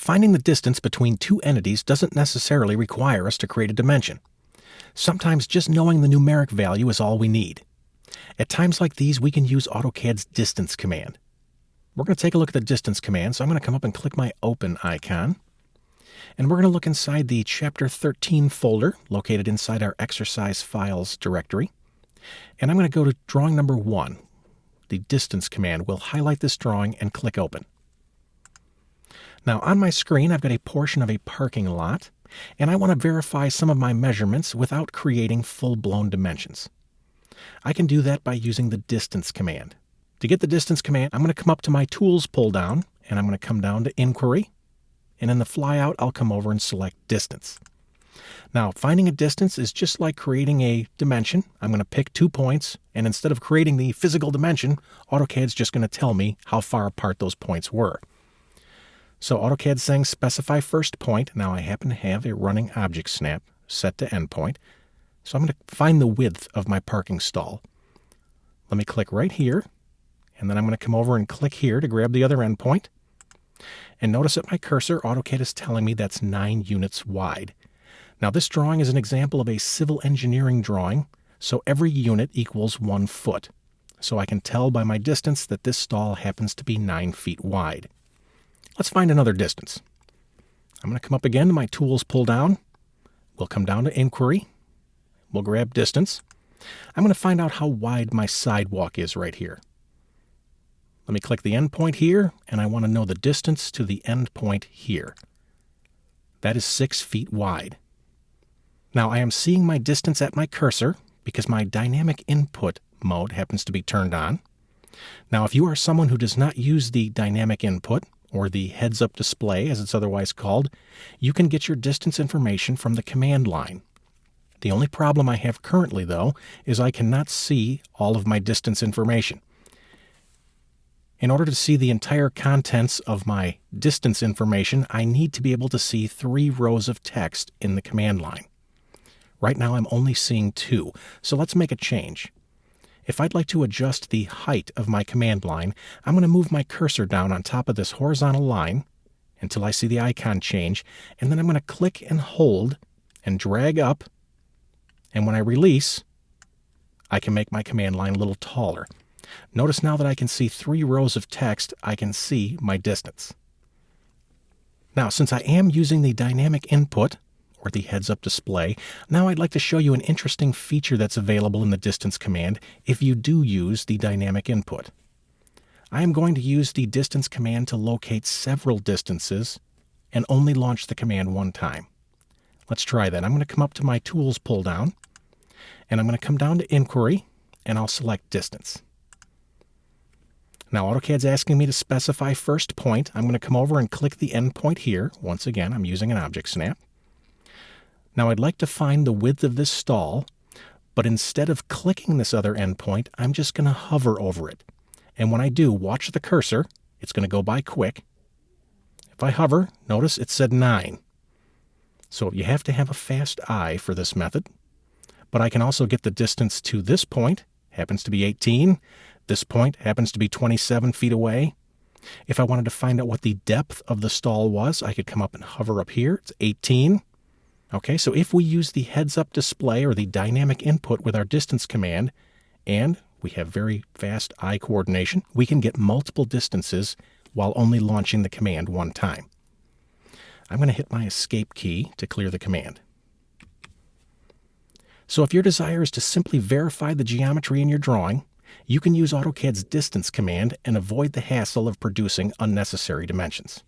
Finding the distance between two entities doesn't necessarily require us to create a dimension. Sometimes just knowing the numeric value is all we need. At times like these, we can use AutoCAD's distance command. We're going to take a look at the distance command, so I'm going to come up and click my Open icon. And we're going to look inside the Chapter 13 folder, located inside our Exercise Files directory. And I'm going to go to drawing number 1. The distance command will highlight this drawing and click Open. Now on my screen, I've got a portion of a parking lot, and I want to verify some of my measurements without creating full-blown dimensions. I can do that by using the distance command. To get the distance command, I'm going to come up to my Tools pull-down, and I'm going to come down to Inquiry, and in the flyout, I'll come over and select Distance. Now, finding a distance is just like creating a dimension. I'm going to pick 2 points, and instead of creating the physical dimension, AutoCAD's just going to tell me how far apart those points were. So AutoCAD's saying specify first point. Now I happen to have a running object snap set to endpoint. So I'm going to find the width of my parking stall. Let me click right here, and then I'm going to come over and click here to grab the other endpoint. And notice that my cursor, AutoCAD is telling me that's 9 units wide. Now this drawing is an example of a civil engineering drawing, so every unit equals 1 foot. So I can tell by my distance that this stall happens to be 9 feet wide. Let's find another distance. I'm going to come up again to my Tools pull down. We'll come down to Inquiry. We'll grab Distance. I'm going to find out how wide my sidewalk is right here. Let me click the endpoint here, and I want to know the distance to the endpoint here. That is 6 feet wide. Now I am seeing my distance at my cursor because my dynamic input mode happens to be turned on. Now if you are someone who does not use the dynamic input, or the heads-up display as it's otherwise called, you can get your distance information from the command line. The only problem I have currently, though, is I cannot see all of my distance information. In order to see the entire contents of my distance information, I need to be able to see 3 rows of text in the command line. Right now I'm only seeing 2, so let's make a change. If I'd like to adjust the height of my command line, I'm going to move my cursor down on top of this horizontal line until I see the icon change, and then I'm going to click and hold and drag up, and when I release, I can make my command line a little taller. Notice now that I can see 3 rows of text, I can see my distance. Now, since I am using the dynamic input, or the heads-up display, now I'd like to show you an interesting feature that's available in the distance command if you do use the dynamic input. I am going to use the distance command to locate several distances and only launch the command 1 time. Let's try that. I'm going to come up to my Tools pull down, and I'm going to come down to Inquiry, and I'll select Distance. Now AutoCAD's asking me to specify first point. I'm going to come over and click the endpoint here. Once again, I'm using an object snap. Now I'd like to find the width of this stall, but instead of clicking this other endpoint, I'm just going to hover over it. And when I do, watch the cursor. It's going to go by quick. If I hover, notice it said 9. So you have to have a fast eye for this method. But I can also get the distance to this point, happens to be 18. This point happens to be 27 feet away. If I wanted to find out what the depth of the stall was, I could come up and hover up here. It's 18. Okay, so if we use the heads-up display or the dynamic input with our distance command, and we have very fast eye coordination, we can get multiple distances while only launching the command 1 time. I'm going to hit my escape key to clear the command. So if your desire is to simply verify the geometry in your drawing, you can use AutoCAD's distance command and avoid the hassle of producing unnecessary dimensions.